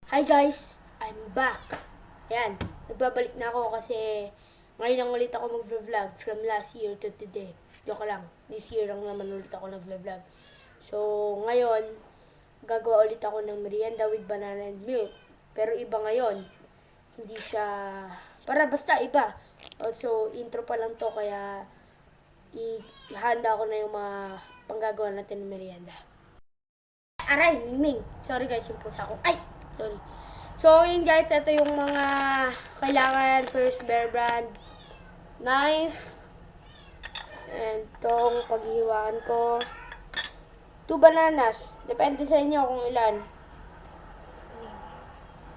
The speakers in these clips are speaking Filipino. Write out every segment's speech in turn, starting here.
Hi guys! I'm back! Ayan, nagbabalik na ako kasi ngayon lang ulit ako mag-vlog from last year to today. Joke lang, this year lang naman ulit ako nag-vlog. So, ngayon, gagawa ulit ako ng merienda with banana and milk. Pero iba ngayon, hindi siya, basta iba. Also, intro pa lang to kaya ihanda ko na yung mga panggagawa natin ng merienda. Aray, Mingming. Sorry guys, yung pusa ko. Ay! Sorry. So, yun guys, ito yung mga kailangan. First, Bear Brand knife. And itong paghihiwaan ko. 2 bananas. Depende sa inyo kung ilan.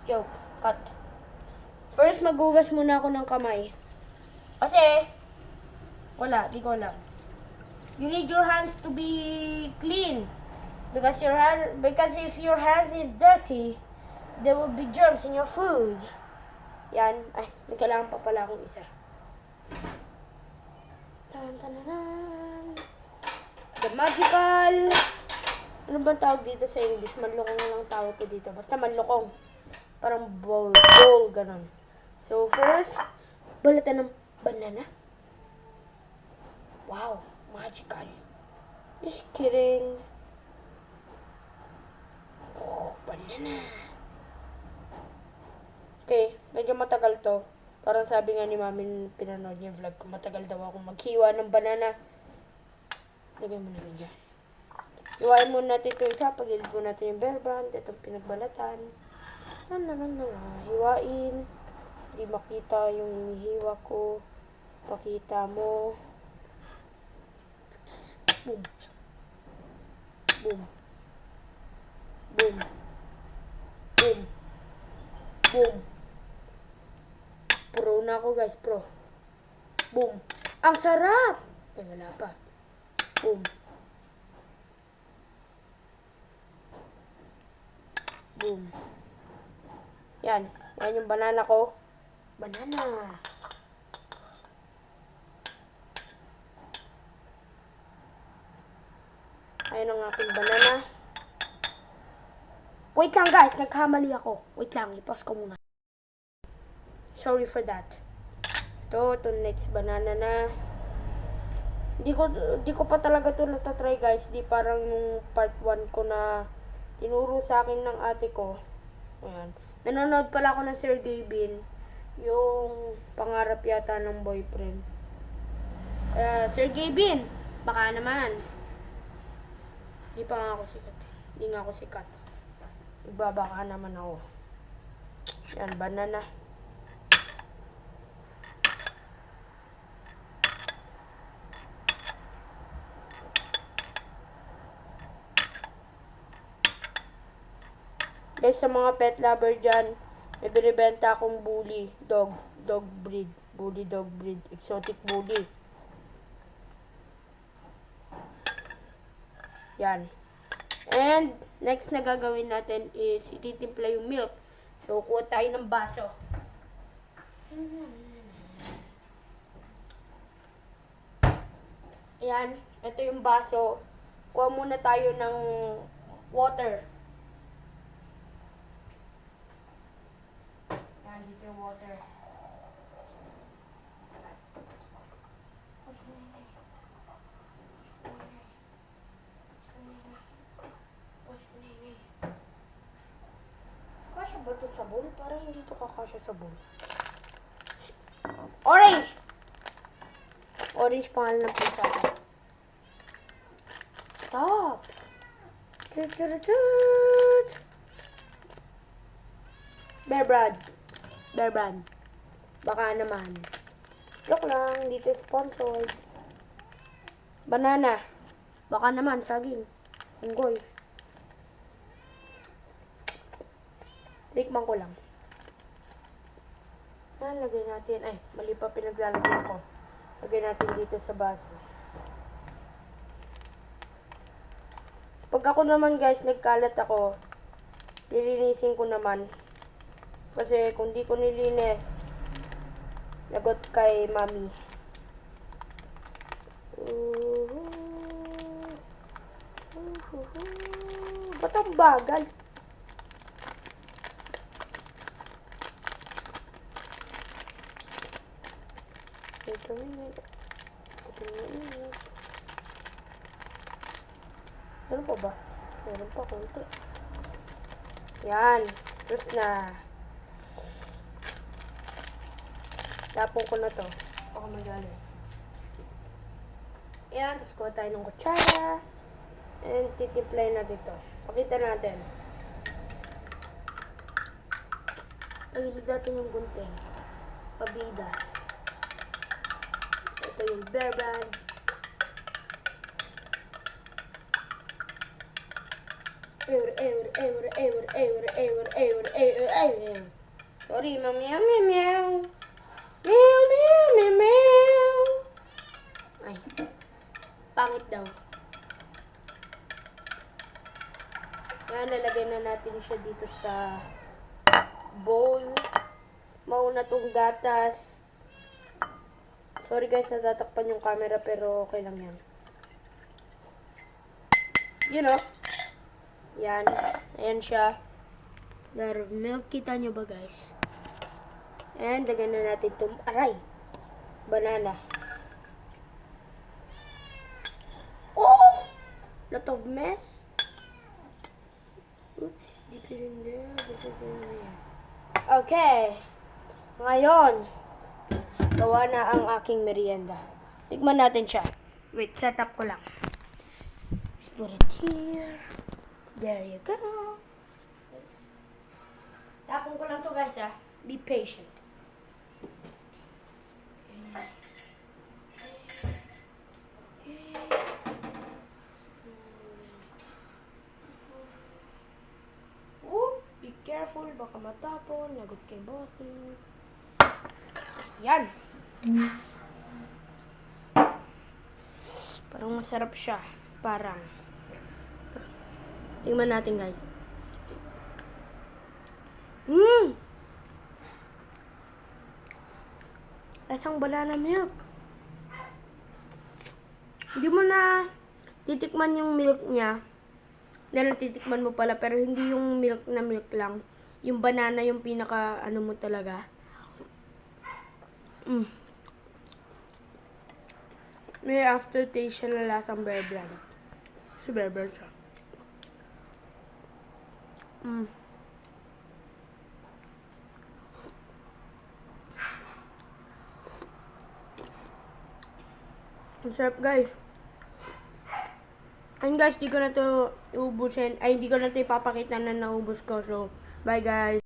Joke. Cut. First, maghugas muna ako ng kamay. Kasi, wala. Di ko alam. You need your hands to be clean. Because if your hands is dirty, there will be germs in your food. Yan. Ay, may kailangan pa pala akong isa. Tan-tan-tan. The magical. Ano bang tawag dito sa English? Manlokong na lang tawag ko dito. Basta manlokong. Parang bowl, ganun. So, first, balatan ng banana. Wow, magical. Just kidding. Oh, banana. Okay, medyo matagal to. Parang sabi nga ni mami pinanood niya vlog ko, matagal daw ako maghiwa ng banana. Lagay mo na dyan. Hiwain muna natin ito isa. Pagilid mo natin yung Bear Brand. Itong pinagbalatan. Hiwain. Hindi makita yung hinihiwa ko. Pakita mo. Boom. Boom. Boom. Boom. Boom. Pro na ako guys, pro. Boom. Ang sarap! Ay, wala pa. Boom. Boom. Yan. Yan yung banana ko. Banana. Ayan ang aking banana. Wait lang guys, nagkamali ako. Wait lang, i-pause ko muna. Sorry for that. Ito next banana na. Di ko pa talaga ito natatry guys. Di parang yung part 1 ko na tinuro sa akin ng ate ko. Ayan. Nanonood pala ako ng Sir Gavin. Yung pangarap yata ng boyfriend. Sir Gavin, baka naman. Di pa nga ako sikat. Di nga ako sikat. Igbabaka naman ako. Yan, banana. Guys, sa mga pet lover dyan, may binibenta akong bully dog breed. Bully dog breed. Exotic bully. Yan. And, next na gagawin natin is ititimpla yung milk. So, kuha tayo ng baso. Ayan. Ito yung baso. Kuha muna tayo ng water. Ayan, dito yung water. Kasya ba ito sa bowl? Parang hindi ito kakasya sa bowl. Orange! Orange pangalan ng pizza. Stop! Bear Brand. Baka naman. Joke lang, dito sponsored. Banana. Baka naman, saging. Unggoy. Tikman ko lang. Lagay natin. Ay, mali pa pinaglalagyan ko. Lagay natin dito sa baso. Pag ako naman guys, nagkalat ako, lilinisin ko naman. Kasi kung di ko nilinis, lagot kay mami. Ba't ang bagal? minute. Meron pa ba? Meron pa konti. Yan. Tapos na. Tapon ko na to. Baka magaling. Yan. Tapos kuha tayo ng kutsara. And titiplay na dito. Pakita natin. Pahilig natin yung gunting. Pabida. Ito yung Bear Brand. Sorry, meow meow meow meow. Meow meow meow meow. Ay, pangit daw. Yan, lalagay na natin siya dito sa bowl. Mauna tong gatas. Sorry guys, natatakpan yung camera pero okay lang yan. You know. Yan. Ayan siya. Lot of milk. Kita nyo ba guys? And lagyan na natin itong aray. Banana. Oh! Lot of mess. Oops. Di ko rin there. Okay. Ngayon, gawa na ang aking merienda. Tikman natin siya. Wait, set up ko lang. Let's put it here. There you go. Tapon ko lang to guys ha. Be patient. Okay. Be careful. Baka matapon. Lagot kay bossing. Yan. Parang masarap siya. Parang. Tingnan natin guys. Lasang banana milk. Hindi mo na titikman yung milk niya. Dahil titikman mo pala pero hindi yung milk na milk lang. Yung banana yung pinaka ano mo talaga. May aftertaste siya na lasang Bear Brand. Si Bear Brand siya. Ang sarap guys. And guys, di ko na to uubusin. Ay, hindi ko na to ipapakita na naubos ko. So, bye guys.